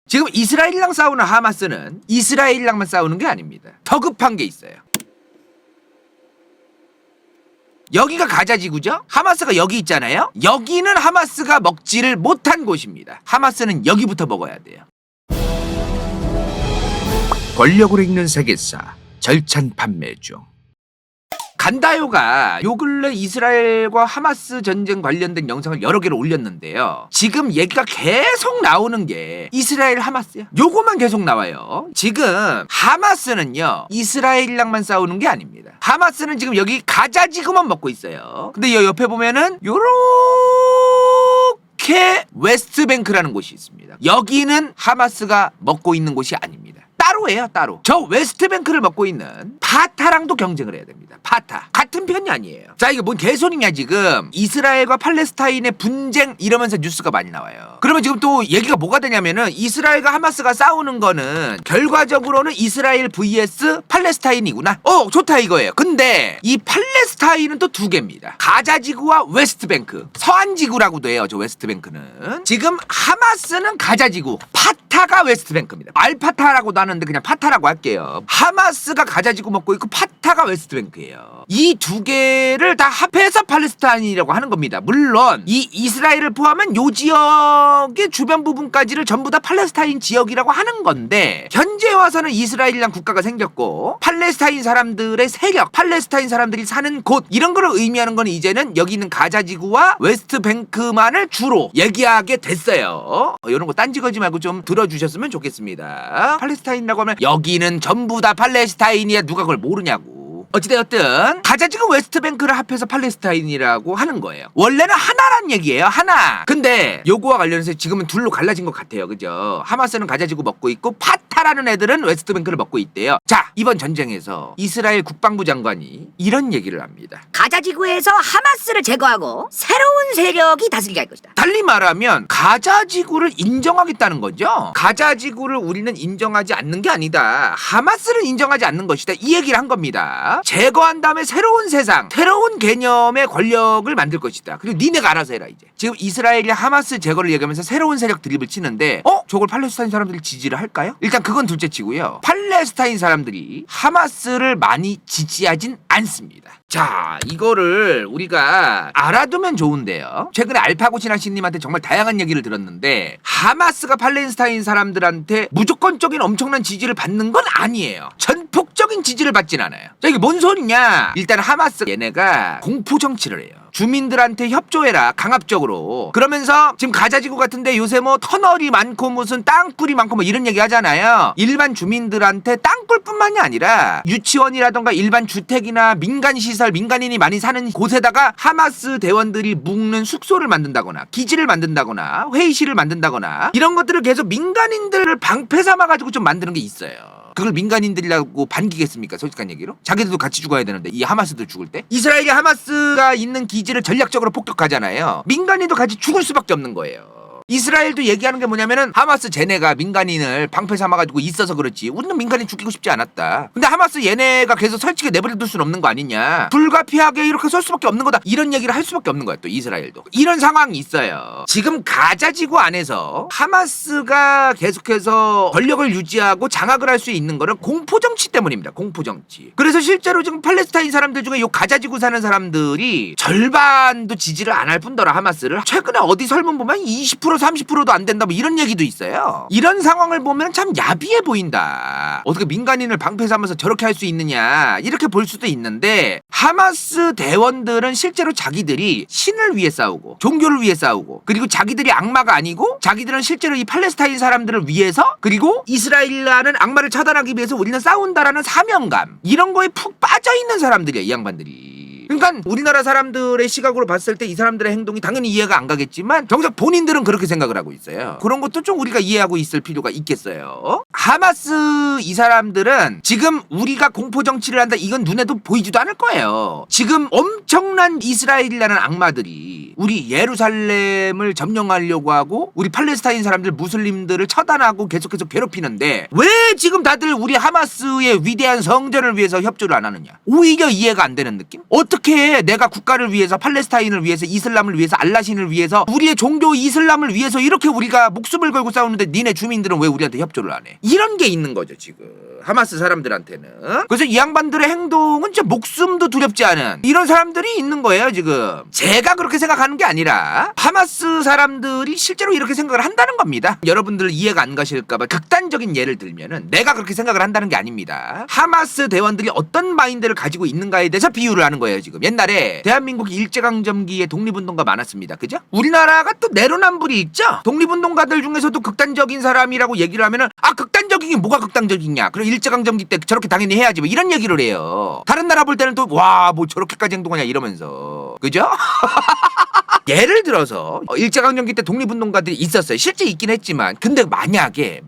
지금 이스라엘이랑 싸우는 하마스는 이스라엘이랑만 싸우는 게 아닙니다. 더 급한 게 있어요. 여기가 가자지구죠? 하마스가 여기 있잖아요? 여기는 하마스가 먹지를 못한 곳입니다. 하마스는 여기부터 먹어야 돼요. 권력으로 읽는 세계사 절찬 판매 중. 간다요가 요 근래 이스라엘과 하마스 전쟁 관련된 영상을 여러 개를 올렸는데요. 지금 얘기가 계속 나오는 게 이스라엘 하마스야. 요거만 계속 나와요. 지금 하마스는요 이스라엘이랑만 싸우는 게 아닙니다. 하마스는 지금 여기 가자지구만 먹고 있어요. 근데 여 옆에 보면은 요렇게 웨스트뱅크라는 곳이 있습니다. 여기는 하마스가 먹고 있는 곳이 아닙니다. 따로예요, 따로. 저 웨스트뱅크를 먹고 있는 파타랑도 경쟁을 해야 됩니다. 파타. 같은 편이 아니에요. 자, 이게 뭔 개소리냐, 지금. 이스라엘과 팔레스타인의 분쟁 이러면서 뉴스가 많이 나와요. 그러면 지금 또 얘기가 뭐가 되냐면은 이스라엘과 하마스가 싸우는 거는 결과적으로는 이스라엘 vs 팔레스타인이구나. 좋다 이거예요. 근데 이 팔레스타인은 또 두 개입니다. 가자지구와 웨스트뱅크. 서안지구라고도 해요, 저 웨스트뱅크는. 지금 하마스는 가자지구, 파타가 웨스트뱅크입니다. 알파타라고도 하는데 그냥 파타라고 할게요. 하마스가 가자지구 먹고 있고 파타가 웨스트뱅크예요. 이 두 개를 다 합해서 팔레스타인이라고 하는 겁니다. 물론 이 이스라엘을 포함한 요 지역의 주변 부분까지를 전부 다 팔레스타인 지역이라고 하는 건데 현재 와서는 이스라엘이란 국가가 생겼고 팔레스타인 사람들의 세력, 팔레스타인 사람들이 사는 곳 이런 거를 의미하는 건 이제는 여기 있는 가자지구와 웨스트뱅크만을 주로 얘기하게 됐어요. 이런 거 딴지 걸지 말고 좀 들어주셨으면 좋겠습니다. 팔레스타인이라고 하면 여기는 전부 다 팔레스타인이야. 누가 그걸 모르냐고. 어찌되었든 가자지구 웨스트뱅크를 합해서 팔레스타인이라고 하는 거예요. 원래는 하나란 얘기예요. 하나. 근데 요거와 관련해서 지금은 둘로 갈라진 것 같아요. 그죠? 하마스는 가자지구 먹고 있고 파타라는 애들은 웨스트뱅크를 먹고 있대요. 자, 이번 전쟁에서 이스라엘 국방부 장관이 이런 얘기를 합니다. 가자지구에서 하마스를 제거하고 새로운 세력이 다스리게 할 것이다. 달리 말하면 가자지구를 인정하겠다는 거죠. 가자지구를 우리는 인정하지 않는 게 아니다. 하마스를 인정하지 않는 것이다. 이 얘기를 한 겁니다. 제거한 다음에 새로운 세상, 새로운 개념의 권력을 만들 것이다. 그리고 니네가 알아서 해라 이제. 지금 이스라엘이 하마스 제거를 얘기하면서 새로운 세력 드립을 치는데 저걸 팔레스타인 사람들이 지지를 할까요? 일단 그건 둘째치고요. 팔레스타인 사람들이 하마스를 많이 지지하진 않습니다. 자, 이거를 우리가 알아두면 좋은데요. 최근에 알파고 신하씨님한테 정말 다양한 얘기를 들었는데 하마스가 팔레스타인 사람들한테 무조건적인 엄청난 지지를 받는 건 아니에요. 전폭적인 지지를 받진 않아요. 자, 이게 뭔 소리냐? 일단 하마스 얘네가 공포 정치를 해요. 주민들한테 협조해라 강압적으로. 그러면서 지금 가자지구 같은데 요새 뭐 터널이 많고 무슨 땅굴이 많고 뭐 이런 얘기 하잖아요. 일반 주민들한테 땅굴뿐만이 아니라 유치원이라던가 일반 주택이나 민간시설, 민간인이 많이 사는 곳에다가 하마스 대원들이 묵는 숙소를 만든다거나 기지를 만든다거나 회의실을 만든다거나 이런 것들을 계속 민간인들을 방패 삼아가지고 좀 만드는 게 있어요. 그걸 민간인들이라고 반기겠습니까? 솔직한 얘기로. 자기들도 같이 죽어야 되는데 이 하마스들 죽을 때 이스라엘이 하마스가 있는 기지를 전략적으로 폭격하잖아요. 민간인도 같이 죽을 수밖에 없는 거예요. 이스라엘도 얘기하는 게 뭐냐면은 하마스 쟤네가 민간인을 방패 삼아가지고 있어서 그렇지 우리는 민간인 죽이고 싶지 않았다. 근데 하마스 얘네가 계속 설치게 내버려둘 수는 없는 거 아니냐. 불가피하게 이렇게 설 수밖에 없는 거다. 이런 얘기를 할 수밖에 없는 거야 또 이스라엘도. 이런 상황이 있어요. 지금 가자지구 안에서 하마스가 계속해서 권력을 유지하고 장악을 할 수 있는 거는 공포정치 때문입니다. 공포정치. 그래서 실제로 지금 팔레스타인 사람들 중에 요 가자지구 사는 사람들이 절반도 지지를 안 할 뿐더러 하마스를 최근에 어디 설문 보면 20% 30%도 안 된다 뭐 이런 얘기도 있어요. 이런 상황을 보면 참 야비해 보인다. 어떻게 민간인을 방패 삼아서 저렇게 할 수 있느냐 이렇게 볼 수도 있는데 하마스 대원들은 실제로 자기들이 신을 위해 싸우고 종교를 위해 싸우고 그리고 자기들이 악마가 아니고 자기들은 실제로 이 팔레스타인 사람들을 위해서 그리고 이스라엘이라는 악마를 처단하기 위해서 우리는 싸운다라는 사명감 이런 거에 푹 빠져있는 사람들이야 이 양반들이. 그러니까 우리나라 사람들의 시각으로 봤을 때 이 사람들의 행동이 당연히 이해가 안 가겠지만 정작 본인들은 그렇게 생각을 하고 있어요. 그런 것도 좀 우리가 이해하고 있을 필요가 있겠어요. 하마스 이 사람들은 지금 우리가 공포정치를 한다 이건 눈에도 보이지도 않을 거예요. 지금 엄청난 이스라엘이라는 악마들이 우리 예루살렘을 점령하려고 하고 우리 팔레스타인 사람들 무슬림들을 처단하고 계속해서 괴롭히는데 왜 지금 다들 우리 하마스의 위대한 성전을 위해서 협조를 안 하느냐? 오히려 이해가 안 되는 느낌? 어떻게 내가 국가를 위해서 팔레스타인을 위해서 이슬람을 위해서 알라신을 위해서 우리의 종교 이슬람을 위해서 이렇게 우리가 목숨을 걸고 싸우는데 니네 주민들은 왜 우리한테 협조를 안 해? 이런 게 있는 거죠 지금 하마스 사람들한테는. 그래서 이 양반들의 행동은 진짜 목숨도 두렵지 않은 이런 사람들이 있는 거예요 지금. 제가 그렇게 생각하는 게 아니라 하마스 사람들이 실제로 이렇게 생각을 한다는 겁니다. 여러분들 이해가 안 가실까봐 극단적인 예를 들면은 내가 그렇게 생각을 한다는 게 아닙니다. 하마스 대원들이 어떤 마인드를 가지고 있는가에 대해서 비유를 하는 거예요 지금. 옛날에 대한민국이 일제강점기에 독립운동가 많았습니다. 그죠? 우리나라가 또 내로남불이 있죠. 독립운동가들 중에서도 극단적인 사람이라고 얘기를 하면은 아 극단적인 게 뭐가 극단적이냐? 그럼 일제강점기 때 저렇게 당연히 해야지 뭐 이런 얘기를 해요. 다른 나라 볼 때는 또 와 뭐 저렇게까지 행동하냐 이러면서. 그죠? 예를 들어서 일제강점기 때 독립운동가들이 있었어요. 실제 있긴 했지만 근데 만약에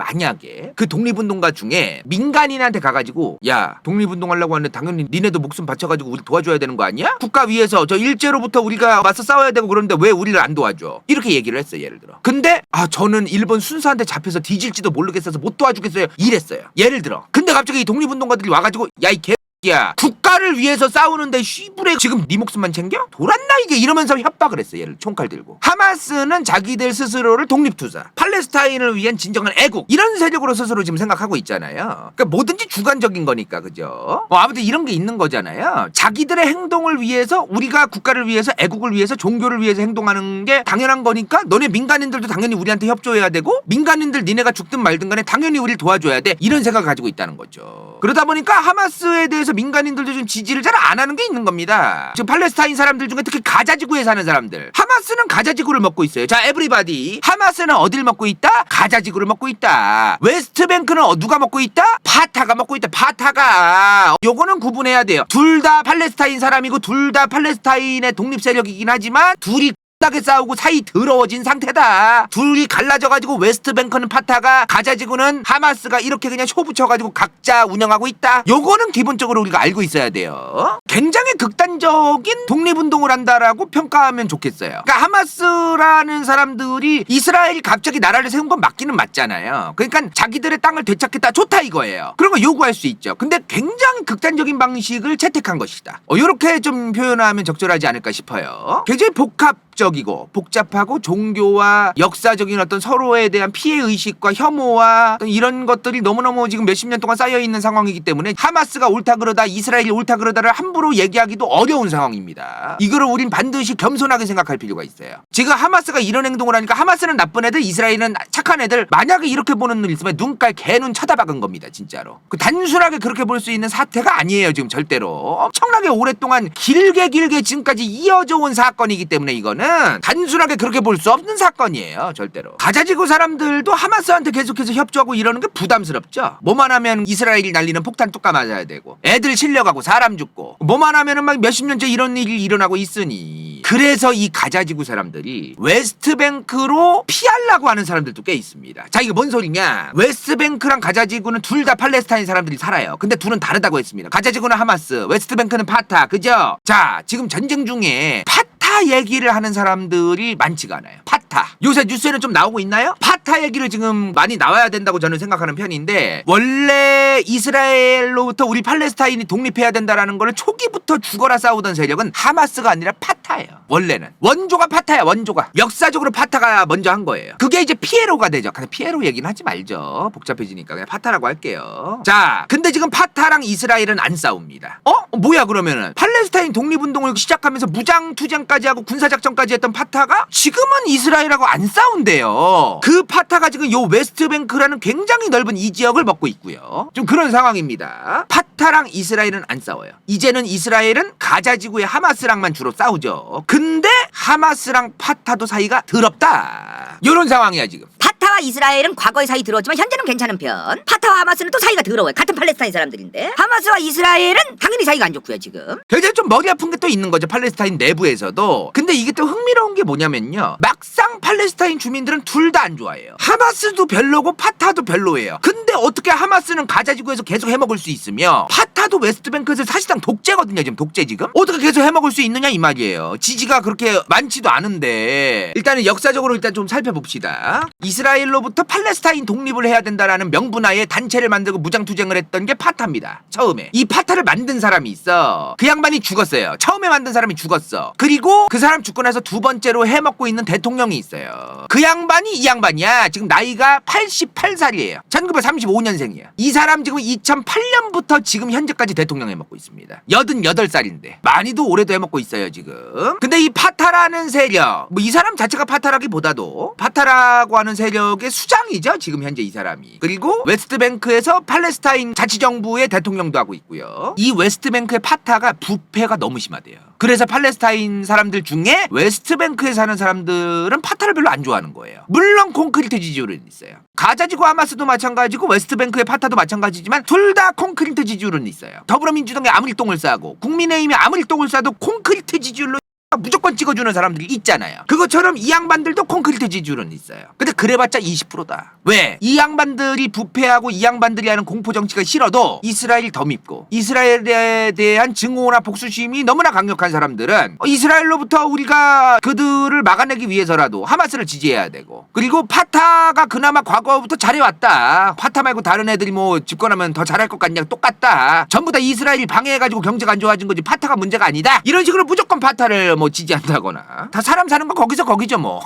그 독립운동가 중에 민간인한테 가가지고 야 독립운동하려고 하는데 당연히 니네도 목숨 바쳐가지고 우리 도와줘야 되는 거 아니야? 국가 위에서 저 일제로부터 우리가 맞서 싸워야 되고 그러는데 왜 우리를 안 도와줘? 이렇게 얘기를 했어요. 예를 들어. 근데 아 저는 일본 순사한테 잡혀서 뒤질지도 모르겠어서 못 도와주겠어요. 이랬어요. 예를 들어. 근데 갑자기 이 독립운동가들이 와가지고 야 이 개 야 국가를 위해서 싸우는데 쉬부레 지금 네 목숨만 챙겨? 돌았나 이게? 이러면서 협박을 했어. 얘를 총칼 들고. 하마스는 자기들 스스로를 독립투사 팔레스타인을 위한 진정한 애국 이런 세력으로 스스로 지금 생각하고 있잖아요. 그러니까 뭐든지 주관적인 거니까 그죠? 아무튼 이런 게 있는 거잖아요. 자기들의 행동을 위해서 우리가 국가를 위해서 애국을 위해서 종교를 위해서 행동하는 게 당연한 거니까 너네 민간인들도 당연히 우리한테 협조해야 되고 민간인들 니네가 죽든 말든 간에 당연히 우리를 도와줘야 돼 이런 생각을 가지고 있다는 거죠. 그러다 보니까 하마스에 대해서 민간인들도 좀 지지를 잘 안 하는 게 있는 겁니다. 지금 팔레스타인 사람들 중에 특히 가자지구에 사는 사람들 하마스는 가자지구를 먹고 있어요. 자 에브리바디 하마스는 어딜 먹고 있다? 가자지구를 먹고 있다. 웨스트뱅크는 누가 먹고 있다? 파타가 먹고 있다. 파타가 요거는 구분해야 돼요. 둘 다 팔레스타인 사람이고 둘 다 팔레스타인의 독립 세력이긴 하지만 둘이 하게 싸우고 사이 더러워진 상태다. 둘이 갈라져가지고 웨스트뱅크는 파타가 가자지구는 하마스가 이렇게 그냥 쇼 붙여가지고 각자 운영하고 있다. 요거는 기본적으로 우리가 알고 있어야 돼요. 굉장히 극단적인 독립운동을 한다라고 평가하면 좋겠어요. 그러니까 하마스라는 사람들이 이스라엘이 갑자기 나라를 세운 건 맞기는 맞잖아요. 그러니까 자기들의 땅을 되찾겠다 좋다 이거예요. 그런 거 요구할 수 있죠. 근데 굉장히 극단적인 방식을 채택한 것이다. 요렇게 좀 표현하면 적절하지 않을까 싶어요. 굉장히 복합적이고 복잡하고 종교와 역사적인 어떤 서로에 대한 피해의식과 혐오와 어떤 이런 것들이 너무너무 지금 몇십 년 동안 쌓여있는 상황이기 때문에 하마스가 옳다 그러다 이스라엘이 옳다 그러다를 함부로 얘기하기도 어려운 상황입니다. 이거를 우린 반드시 겸손하게 생각할 필요가 있어요. 지금 하마스가 이런 행동을 하니까 하마스는 나쁜 애들 이스라엘은 착한 애들 만약에 이렇게 보는 일 있으면 눈깔 개눈 쳐다박은 겁니다. 진짜로. 단순하게 그렇게 볼 수 있는 사태가 아니에요. 지금 절대로. 엄청나게 오랫동안 길게 지금까지 이어져 온 사건이기 때문에 이거는 단순하게 그렇게 볼 수 없는 사건이에요. 절대로. 가자지구 사람들도 하마스한테 계속해서 협조하고 이러는 게 부담스럽죠. 뭐만 하면 이스라엘이 날리는 폭탄 뚜까 맞아야 되고 애들 실려가고 사람 죽고 뭐만 하면은 막 몇십 년째 이런 일이 일어나고 있으니 그래서 이 가자지구 사람들이 웨스트뱅크로 피하려고 하는 사람들도 꽤 있습니다. 자 이게 뭔 소리냐. 웨스트뱅크랑 가자지구는 둘 다 팔레스타인 사람들이 살아요. 근데 둘은 다르다고 했습니다. 가자지구는 하마스 웨스트뱅크는 파타 그죠? 자 지금 전쟁 중에 파타 얘기를 하는 사람들이 많지가 않아요. 파타 요새 뉴스에는 좀 나오고 있나요? 파타 얘기를 지금 많이 나와야 된다고 저는 생각하는 편인데 원래 이스라엘로부터 우리 팔레스타인이 독립해야 된다라는 걸 초기부터 죽어라 싸우던 세력은 하마스가 아니라 파타예요. 원래는 원조가 파타야. 원조가 역사적으로 파타가 먼저 한 거예요. 그게 이제 피에로가 되죠. 근데 피에로 얘기는 하지 말죠. 복잡해지니까 그냥 파타라고 할게요. 자 근데 지금 파타랑 이스라엘은 안 싸웁니다. 뭐야 그러면은 팔레스타인 독립운동을 시작하면서 무장투쟁까지 하고 군사작전까지 했던 파타가 지금은 이스라엘하고 안 싸운대요. 그 파타가 지금 요 웨스트뱅크라는 굉장히 넓은 이 지역을 먹고 있고요. 좀 그런 상황입니다. 파타랑 이스라엘은 안 싸워요. 이제는 이스라엘은 가자지구의 하마스랑만 주로 싸우죠. 근데 하마스랑 파타도 사이가 더럽다. 요런 상황이야 지금. 파타와 이스라엘은 과거에 사이 더러웠지만 현재는 괜찮은 편. 파타와 하마스는 또 사이가 더러워요. 같은 팔레스타인 사람들인데 하마스와 이스라엘은 당연히 사이가 안 좋고요 지금. 굉장히 좀 머리 아픈 게 또 있는 거죠. 팔레스타인 내부에서도. 근데 이게 또 흥미로운 게 뭐냐면요. 막상 팔레스타인 주민들은 둘 다 안 좋아해요. 하마스도 별로고 파타도 별로예요. 근데 어떻게 하마스는 가자지구에서 계속 해먹을 수 있으며 파타 파타도 웨스트뱅크에서 사실상 독재거든요. 지금 독재 지금. 어떻게 계속 해먹을 수 있느냐 이 말이에요. 지지가 그렇게 많지도 않은데 일단은 역사적으로 일단 좀 살펴봅시다. 이스라엘로부터 팔레스타인 독립을 해야 된다라는 명분하에 단체를 만들고 무장투쟁을 했던 게 파타입니다. 처음에. 이 파타를 만든 사람이 있어. 그 양반이 죽었어요. 처음에 만든 사람이 죽었어. 그리고 그 사람 죽고 나서 두 번째로 해먹고 있는 대통령이 있어요. 그 양반이 이 양반이야. 지금 나이가 88살이에요. 1935년생이야. 이 사람 지금 2008년부터 지금 현재까지 대통령 해먹고 있습니다. 88살인데. 많이도 오래도 해먹고 있어요, 지금. 근데 이 파타라는 세력, 뭐 이 사람 자체가 파타라기보다도 파타라고 하는 세력의 수장이죠, 지금 현재 이 사람이. 그리고 웨스트뱅크에서 팔레스타인 자치정부의 대통령도 하고 있고요. 이 웨스트뱅크의 파타가 부패가 너무 심하대요. 그래서 팔레스타인 사람들 중에 웨스트뱅크에 사는 사람들은 파타를 별로 안 좋아하는 거예요. 물론 콘크리트 지지율은 있어요. 가자지구 하마스도 마찬가지고 웨스트뱅크의 파타도 마찬가지지만 둘 다 콘크리트 지지율은 있어요. 더불어민주당이 아무리 똥을 싸고 국민의힘이 아무리 똥을 싸도 콘크리트 지지율로 무조건 찍어주는 사람들이 있잖아요. 그것처럼 이 양반들도 콘크리트 지지율은 있어요. 근데 그래봤자 20%다. 왜? 이 양반들이 부패하고 이 양반들이 하는 공포 정치가 싫어도 이스라엘이 더 밉고 이스라엘에 대한 증오나 복수심이 너무나 강력한 사람들은 이스라엘로부터 우리가 그들을 막아내기 위해서라도 하마스를 지지해야 되고, 그리고 파타가 그나마 과거부터 잘해왔다. 파타 말고 다른 애들이 뭐 집권하면 더 잘할 것 같냐, 똑같다. 전부 다 이스라엘이 방해해가지고 경제가 안 좋아진 거지 파타가 문제가 아니다. 이런 식으로 무조건 파타를 뭐 지지한다거나, 다 사람 사는 거 거기서 거기죠 뭐.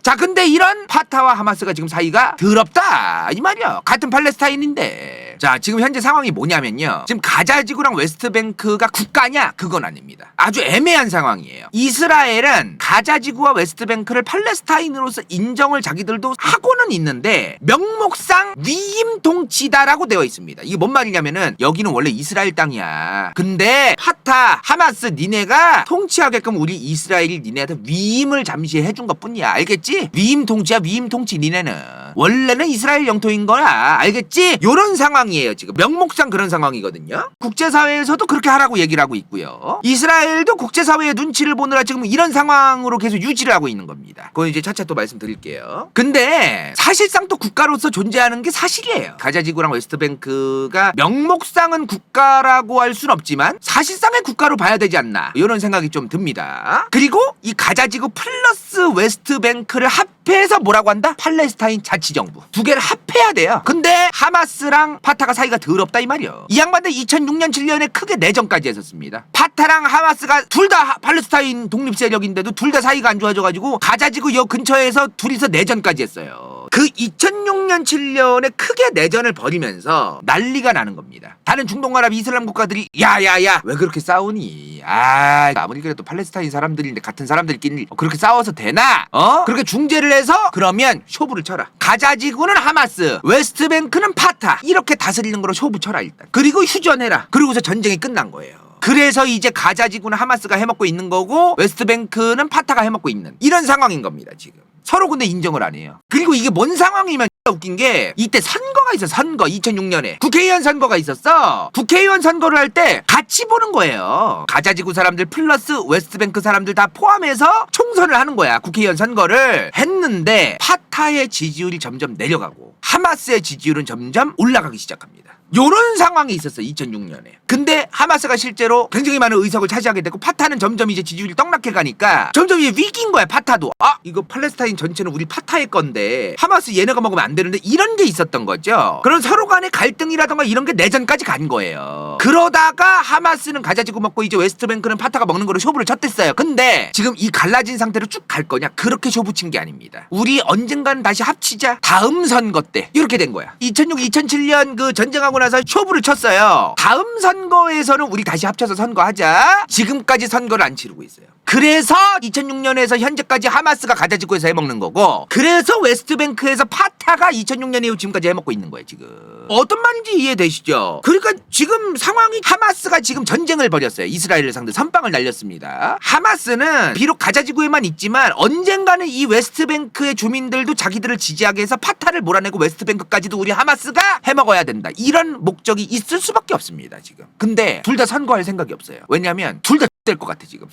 자, 근데 이런 파타와 하마스가 지금 사이가 더럽다 이 말이야. 같은 팔레스타인인데. 자, 지금 현재 상황이 뭐냐면요, 지금 가자지구랑 웨스트뱅크가 국가냐, 그건 아닙니다. 아주 애매한 상황이에요. 이스라엘은 가자지구와 웨스트뱅크를 팔레스타인으로서 인정을 자기들도 하고는 있는데 명목상 위임 통치다라고 되어 있습니다. 이게 뭔 말이냐면은 여기는 원래 이스라엘 땅이야. 근데 파타, 하마스 니네가 통치하게끔 우리 이스라엘이 니네한테 위임을 잠시 해준 것 뿐이야. 알겠지? 위임 통치야, 위임 통치. 니네는 원래는 이스라엘 영토인 거야. 알겠지? 요런 상황이에요. 지금 명목상 그런 상황이거든요. 국제사회에서도 그렇게 하라고 얘기를 하고 있고요. 이스라엘도 국제사회의 눈치를 보느라 지금 이런 상황으로 계속 유지를 하고 있는 겁니다. 그건 이제 차차 또 말씀드릴게요. 근데 사실상 또 국가로서 존재하는 게 사실이에요. 가자지구랑 웨스트뱅크가 명목상은 국가라고 할 순 없지만 사실상의 국가로 봐야 되지 않나, 이런 생각이 좀 듭니다. 그리고 이 가자지구 플러스 웨스트뱅크를 합해서 뭐라고 한다? 팔레스타인 자치정부. 두 개를 합해야 돼요. 근데 하마스랑 파타가 사이가 더럽다 이 말이요. 이 양반들 2006년 7년에 크게 내전까지 했었습니다. 파타랑 하마스가 둘 다 팔레스타인 독립 세력인데도 둘 다 사이가 안 좋아져가지고 가자지구 여 근처에서 둘이서 내전까지 했어요. 그 2006년 7년에 크게 내전을 벌이면서 난리가 나는 겁니다. 다른 중동아랍 이슬람 국가들이 야야야 왜 그렇게 싸우니? 아무리 그래도 팔레스타인 사람들인데 같은 사람들끼리 그렇게 싸워서 되나? 그렇게 중재를 해서 그러면 쇼부를 쳐라. 가자지구는 하마스, 웨스트뱅크는 파타, 이렇게 다스리는 거로 쇼부 쳐라 일단. 그리고 휴전해라. 그리고서 전쟁이 끝난 거예요. 그래서 이제 가자지구는 하마스가 해먹고 있는 거고 웨스트뱅크는 파타가 해먹고 있는 이런 상황인 겁니다 지금. 서로 근데 인정을 안 해요. 그리고 이게 뭔 상황이면 웃긴 게 이때 선거가 있어. 선거 2006년에 국회의원 선거가 있었어. 국회의원 선거를 할 때 같이 보는 거예요. 가자지구 사람들 플러스 웨스트뱅크 사람들 다 포함해서 총선을 하는 거야. 국회의원 선거를 했는데 파타의 지지율이 점점 내려가고 하마스의 지지율은 점점 올라가기 시작합니다. 요런 상황이 있었어요 2006년에. 근데 하마스가 실제로 굉장히 많은 의석을 차지하게 되고 파타는 점점 이제 지지율이 떡락해 가니까 점점 이제 위기인 거야. 파타도 이거 팔레스타인 전체는 우리 파타의 건데 하마스 얘네가 먹으면 안 되는데, 이런 게 있었던 거죠. 그런 서로 간의 갈등이라던가 이런 게 내전까지 간 거예요. 그러다가 하마스는 가자지구 먹고 이제 웨스트뱅크는 파타가 먹는 거로 쇼부를 쳤댔어요. 근데 지금 이 갈라진 상태로 쭉 갈 거냐? 그렇게 쇼부 친 게 아닙니다. 우리 언젠가는 다시 합치자. 다음 선거 때 이렇게 된 거야. 2006, 2007년 그 전쟁하고 나서 쇼부를 쳤어요. 다음 선거에서는 우리 다시 합쳐서 선거하자. 지금까지 선거를 안 치르고 있어요. 그래서 2006년에서 현재까지 하마스가 가자지구에서 해먹는 거고, 그래서 웨스트뱅크에서 파타가 2006년 이후 지금까지 해먹고 있는 거예요 지금. 어떤 말인지 이해되시죠? 그러니까 지금 상황이 하마스가 지금 전쟁을 벌였어요. 이스라엘을 상대 선빵을 날렸습니다. 하마스는 비록 가자지구에만 있지만 언젠가는 이 웨스트뱅크의 주민들도 자기들을 지지하게 해서 파타를 몰아내고 웨스트뱅크까지도 우리 하마스가 해먹어야 된다, 이런 목적이 있을 수밖에 없습니다 지금. 근데 둘 다 선거할 생각이 없어요. 왜냐하면 둘 다 될 것 같아 지금.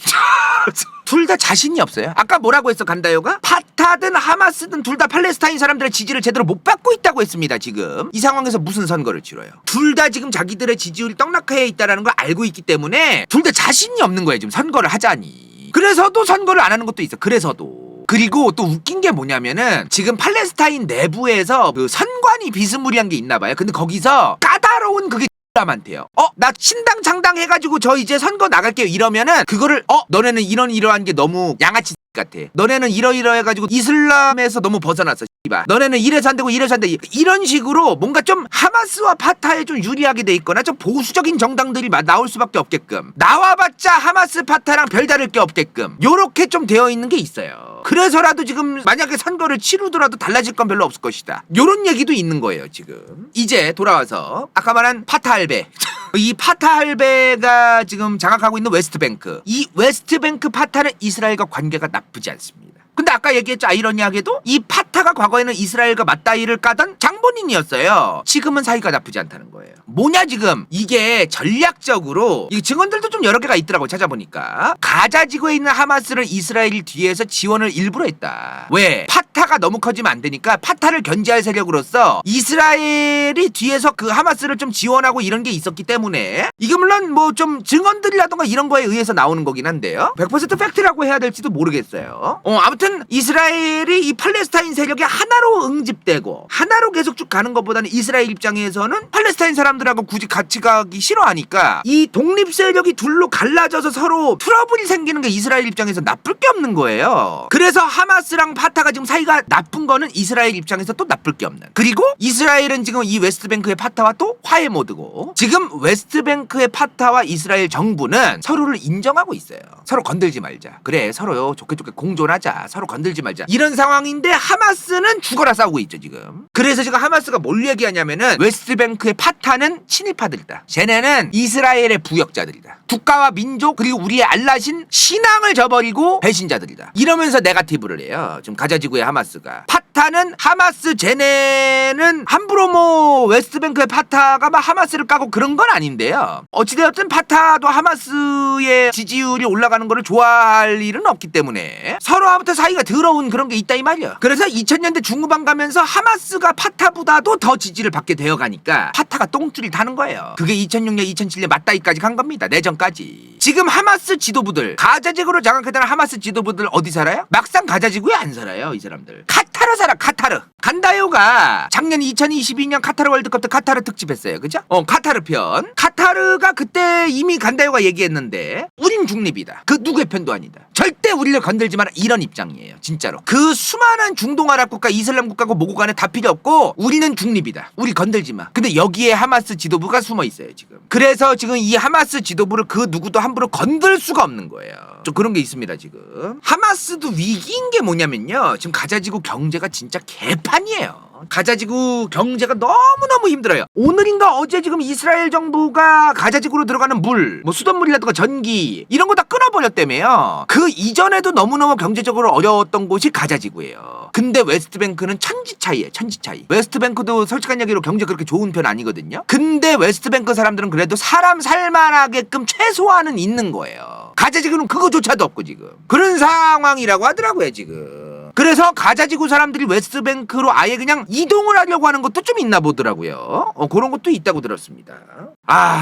둘 다 자신이 없어요. 아까 뭐라고 했어 간다요가? 파타든 하마스든 둘 다 팔레스타인 사람들의 지지를 제대로 못 받고 있다고 했습니다. 지금 이 상황에서 무슨 선거를 치러요? 둘 다 지금 자기들의 지지율이 떡락해 있다는 걸 알고 있기 때문에 둘 다 자신이 없는 거예요. 지금 선거를 하자니. 그래서도 선거를 안 하는 것도 있어. 그래서도. 그리고 또 웃긴 게 뭐냐면은 지금 팔레스타인 내부에서 그 선관위 비스무리한 게 있나 봐요. 근데 거기서 까다로운 그게 많대요. 나 신당 창당 해가지고 저 이제 선거 나갈게요 이러면은 그거를 너네는 이러한 게 너무 양아치 같아. 너네는 이러해가지고 이슬람에서 너무 벗어났어. 너네는 이래서 안 되고 이래서 안 돼. 이런 식으로 뭔가 좀 하마스와 파타에 좀 유리하게 돼 있거나 좀 보수적인 정당들이 나올 수밖에 없게끔, 나와봤자 하마스 파타랑 별다를 게 없게끔 요렇게 좀 되어 있는 게 있어요. 그래서라도 지금 만약에 선거를 치르더라도 달라질 건 별로 없을 것이다. 요런 얘기도 있는 거예요 지금. 이제 돌아와서 아까 말한 파타 할배. 이 파타 할배가 지금 장악하고 있는 웨스트뱅크. 이 웨스트뱅크 파타는 이스라엘과 관계가 나쁘지 않습니다. 근데 아까 얘기했죠. 아이러니하게도 이 파타가 과거에는 이스라엘과 맞다이를 까던 장본인이었어요. 지금은 사이가 나쁘지 않다는 거예요. 뭐냐 지금 이게 전략적으로 이 증언들도 좀 여러 개가 있더라고 찾아보니까. 가자 지구에 있는 하마스를 이스라엘이 뒤에서 지원을 일부러 했다. 왜? 파타가 너무 커지면 안 되니까 파타를 견제할 세력으로서 이스라엘이 뒤에서 그 하마스를 좀 지원하고 이런 게 있었기 때문에 이게 물론 뭐 좀 증언들이라던가 이런 거에 의해서 나오는 거긴 한데요. 100% 팩트라고 해야 될지도 모르겠어요. 아무튼 이스라엘이 이 팔레스타인 세력에 하나로 응집되고 하나로 계속 쭉 가는 것보다는 이스라엘 입장에서는 팔레스타인 사람들하고 굳이 같이 가기 싫어하니까 이 독립 세력이 둘로 갈라져서 서로 트러블이 생기는 게 이스라엘 입장에서 나쁠 게 없는 거예요. 그래서 하마스랑 파타가 지금 사이가 나쁜 거는 이스라엘 입장에서 또 나쁠 게 없는. 그리고 이스라엘은 지금 이 웨스트뱅크의 파타와 또 화해 모드고 지금 웨스트뱅크의 파타와 이스라엘 정부는 서로를 인정하고 있어요. 서로 건들지 말자. 그래 서로 좋게 공존하자. 서로 건들지 말자. 이런 상황인데 하마스는 죽어라 싸우고 있죠 지금. 그래서 지금 하마스가 뭘 얘기하냐면은 웨스트뱅크의 파타는 친일파들이다. 쟤네는 이스라엘의 부역자들이다. 국가와 민족 그리고 우리의 알라신 신앙을 저버리고 배신자들이다. 이러면서 네거티브를 해요. 지금 가자지구의 하마스가. 파타는 하마스 쟤네는 함부로 뭐 웨스트뱅크의 파타가 막 하마스를 까고 그런 건 아닌데요. 어찌되었든 파타도 하마스의 지지율이 올라가는 거를 좋아할 일은 없기 때문에 서로 아무튼 사이가 더러운 그런 게 있다 이 말이야. 그래서 2000년대 중후반 가면서 하마스가 파타보다도 더 지지를 받게 되어가니까 파타가 똥줄이 타는 거예요. 그게 2006년 2007년 맞다이까지 간 겁니다. 내전까지. 지금 하마스 지도부들 가자지구로 장악했던 하마스 지도부들 어디 살아요? 막상 가자지구에 안 살아요. 이 사람들 카타르 살아. 카타르. 간다요가 작년 2022년 카타르 월드컵 때 카타르 특집했어요. 그죠? 카타르 편. 카타르가 그때 이미 간다요가 얘기했는데 우린 중립이다. 그 누구의 편도 아니다. 절대 우리를 건들지 마라. 이런 입장이에요. 진짜로. 그 수많은 중동 아랍 국가, 이슬람 국가고 뭐고 간에 다 필요 없고 우리는 중립이다. 우리 건들지 마. 근데 여기에 하마스 지도부가 숨어 있어요, 지금. 그래서 지금 이 하마스 지도부를 그 누구도 함부로 건들 수가 없는 거예요. 좀 그런 게 있습니다, 지금. 하마스도 위기인 게 뭐냐면요. 지금 가자지구 경제가 진짜 개판이에요. 가자지구 경제가 너무너무 힘들어요. 오늘인가 어제 지금 이스라엘 정부가 가자지구로 들어가는 물, 뭐 수돗물이라든가 전기 이런 거 다 끊어버렸다며요. 그 이전에도 너무너무 경제적으로 어려웠던 곳이 가자지구예요. 근데 웨스트뱅크는 천지 차이예요. 천지 차이. 웨스트뱅크도 솔직한 얘기로 경제 그렇게 좋은 편 아니거든요. 근데 웨스트뱅크 사람들은 그래도 사람 살만하게끔 최소한은 있는 거예요. 가자지구는 그거조차도 없고 지금 그런 상황이라고 하더라고요 지금. 그래서 가자지구 사람들이 웨스트뱅크로 아예 그냥 이동을 하려고 하는 것도 좀 있나 보더라고요. 그런 것도 있다고 들었습니다.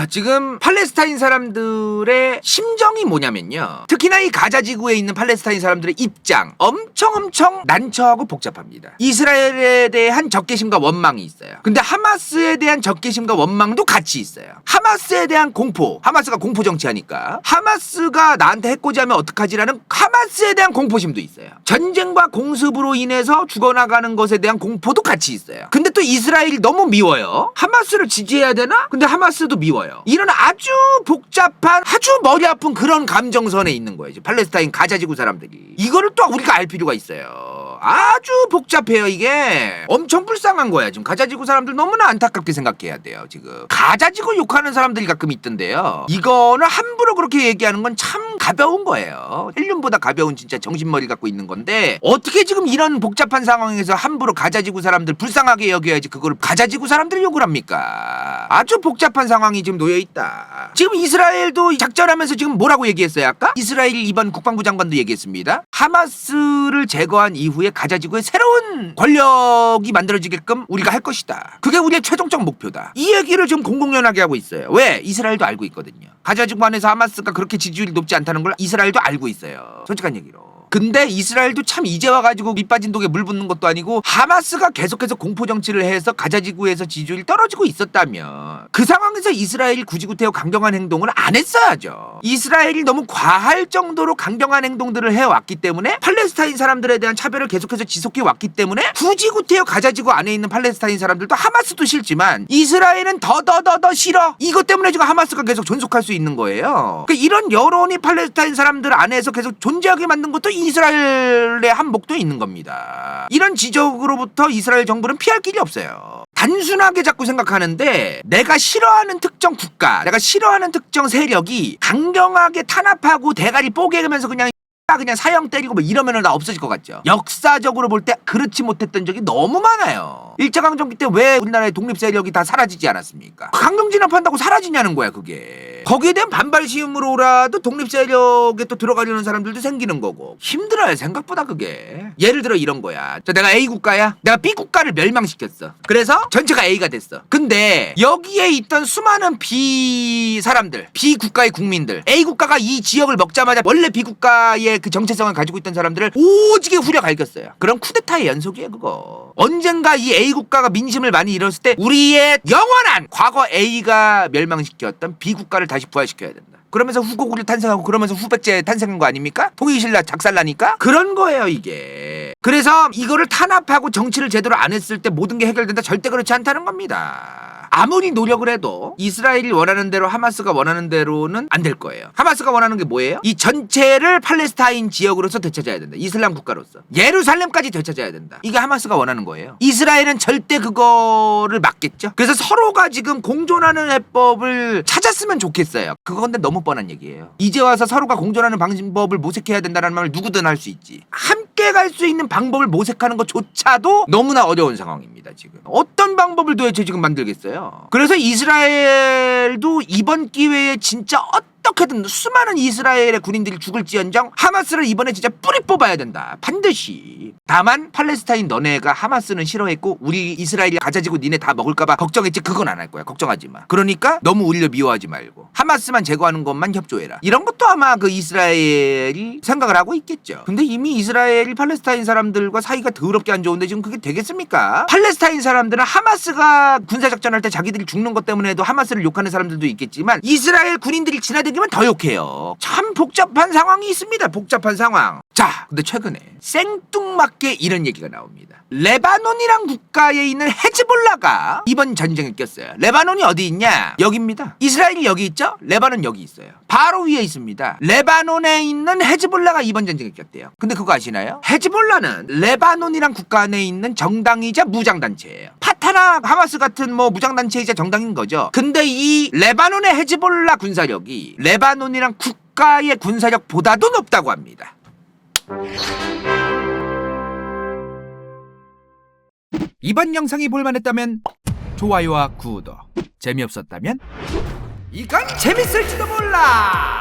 지금 팔레스타인 사람들의 심정이 뭐냐면요. 특히나 이 가자지구에 있는 팔레스타인 사람들의 입장 엄청 난처하고 복잡합니다. 이스라엘에 대한 적개심과 원망이 있어요. 근데 하마스에 대한 적개심과 원망도 같이 있어요. 하마스에 대한 공포. 하마스가 공포 정치하니까 하마스가 나한테 해코지하면 어떡하지라는 하마스에 대한 공포심도 있어요. 전쟁과 공습으로 인해서 죽어나가는 것에 대한 공포도 같이 있어요. 근데 또 이스라엘이 너무 미워요. 하마스를 지지해야 되나? 근데 하마스도 미워요. 이런 아주 복잡한 아주 머리 아픈 그런 감정선에 있는 거예요. 팔레스타인 가자지구 사람들이. 이거를 또 우리가 알 필요가 있어요. 아주 복잡해요. 이게 엄청 불쌍한 거야. 지금 가자지구 사람들 너무나 안타깝게 생각해야 돼요. 지금 가자지구 욕하는 사람들이 가끔 있던데요. 이거는 함부로 그렇게 얘기하는 건 참 가벼운 거예요. 헬륨보다 가벼운 진짜 정신머리 갖고 있는 건데 어떻게 지금 이런 복잡한 상황에서 함부로 가자지구 사람들 불쌍하게 여겨야지 그걸 가자지구 사람들 욕을 합니까? 아주 복잡한 상황이 지금 놓여 있다. 지금 이스라엘도 작전하면서 지금 뭐라고 얘기했어요? 아까 이스라엘 이번 국방부 장관도 얘기했습니다. 하마스를 제거한 이후에 가자 지구에 새로운 권력이 만들어지게끔 우리가 할 것이다. 그게 우리의 최종적 목표다. 이 얘기를 지금 공공연하게 하고 있어요. 왜? 이스라엘도 알고 있거든요. 가자 지구 안에서 하마스가 그렇게 지지율이 높지 않다는 걸 이스라엘도 알고 있어요. 솔직한 얘기로. 근데 이스라엘도 참 이제 와가지고 밑 빠진 독에 물 붓는 것도 아니고 하마스가 계속해서 공포 정치를 해서 가자 지구에서 지지율이 떨어지고 있었다면 그 상황에서 이스라엘이 구지구태여 강경한 행동을 안 했어야죠. 이스라엘이 너무 과할 정도로 강경한 행동들을 해왔기 때문에 팔레스타인 사람들에 대한 차별을 계속해서 지속해 왔기 때문에 구지구태여 가자 지구 안에 있는 팔레스타인 사람들도 하마스도 싫지만 이스라엘은 더 싫어. 이것 때문에 지금 하마스가 계속 존속할 수 있는 거예요. 그러니까 이런 여론이 팔레스타인 사람들 안에서 계속 존재하게 만든 것도 이스라엘의 한몫도 있는 겁니다. 이런 지적으로부터 이스라엘 정부는 피할 길이 없어요. 단순하게 자꾸 생각하는데 내가 싫어하는 특정 국가, 내가 싫어하는 특정 세력이 강경하게 탄압하고 대가리 뽀개면서 그냥 사형 때리고 뭐 이러면은 나 없어질 것 같죠. 역사적으로 볼 때 그렇지 못했던 적이 너무 많아요. 일제강점기 때 왜 우리나라의 독립 세력이 다 사라지지 않았습니까? 강경 진압한다고 사라지냐는 거야 그게. 거기에 대한 반발 시음으로라도 독립 세력에 또 들어가려는 사람들도 생기는 거고 힘들어요 생각보다 그게. 예를 들어 이런 거야. 내가 A 국가야. 내가 B 국가를 멸망시켰어. 그래서 전체가 A가 됐어. 근데 여기에 있던 수많은 B 사람들, B 국가의 국민들, A 국가가 이 지역을 먹자마자 원래 B 국가의 그 정체성을 가지고 있던 사람들을 오지게 후려 갈겼어요. 그럼 쿠데타의 연속이에요 그거. 언젠가 이 A 국가가 민심을 많이 잃었을 때 우리의 영원한 과거 A가 멸망시켰던 B 국가를 다시 부활시켜야 된다. 그러면서 후고구려 탄생하고 그러면서 후백제 탄생한 거 아닙니까? 통일신라 작살나니까? 그런 거예요 이게. 그래서 이거를 탄압하고 정치를 제대로 안 했을 때 모든 게 해결된다? 절대 그렇지 않다는 겁니다. 아무리 노력을 해도 이스라엘이 원하는 대로 하마스가 원하는 대로는 안 될 거예요. 하마스가 원하는 게 뭐예요? 이 전체를 팔레스타인 지역으로서 되찾아야 된다. 이슬람 국가로서. 예루살렘까지 되찾아야 된다. 이게 하마스가 원하는 거예요. 이스라엘은 절대 그거를 막겠죠. 그래서 서로가 지금 공존하는 해법을 찾았으면 좋겠어요. 그건데 너무 뻔한 얘기예요. 이제 와서 서로가 공존하는 방법을 모색해야 된다는 말을 누구든 할 수 있지. 함께 갈 수 있는 방법을 모색하는 것조차도 너무나 어려운 상황입니다. 지금 어떤 방법을 도대체 지금 만들겠어요. 그래서 이스라엘도 이번 기회에 진짜 어떻게든 수많은 이스라엘의 군인들이 죽을지언정 하마스를 이번에 진짜 뿌리 뽑아야 된다. 반드시. 다만 팔레스타인 너네가 하마스는 싫어했고 우리 이스라엘이 가자지구 니네 다 먹을까봐 걱정했지. 그건 안 할 거야. 걱정하지 마. 그러니까 너무 우리를 미워하지 말고 하마스만 제거하는 것만 협조해라. 이런 것도 아마 그 이스라엘이 생각을 하고 있겠죠. 근데 이미 이스라엘이 팔레스타인 사람들과 사이가 더럽게 안 좋은데 지금 그게 되겠습니까? 팔레스타인 사람들은 하마스가 군사작전할 때 자기들이 죽는 것 때문에도 하마스를 욕하는 사람들도 있겠지만 이스라엘 군인들이 지나다니면 더 욕해요. 참 복잡한 상황이 있습니다. 복잡한 상황. 자, 근데 최근에 생뚱맞게 이런 얘기가 나옵니다. 레바논이란 국가에 있는 헤즈볼라가 이번 전쟁에 꼈어요. 레바논이 어디 있냐? 여기입니다. 이스라엘이 여기 있죠? 레바논 여기 있어요. 바로 위에 있습니다. 레바논에 있는 헤즈볼라가 이번 전쟁에 꼈대요. 근데 그거 아시나요? 헤즈볼라는 레바논이란 국가 안에 있는 정당이자 무장단체예요. 파타나 하마스 같은 뭐 무장단체이자 정당인 거죠. 근데 이 레바논의 헤즈볼라 군사력이 레바논이란 국가의 군사력보다도 높다고 합니다. 이번 영상이 볼만했다면 좋아요와 구독, 재미없었다면 이건 재밌을지도 몰라.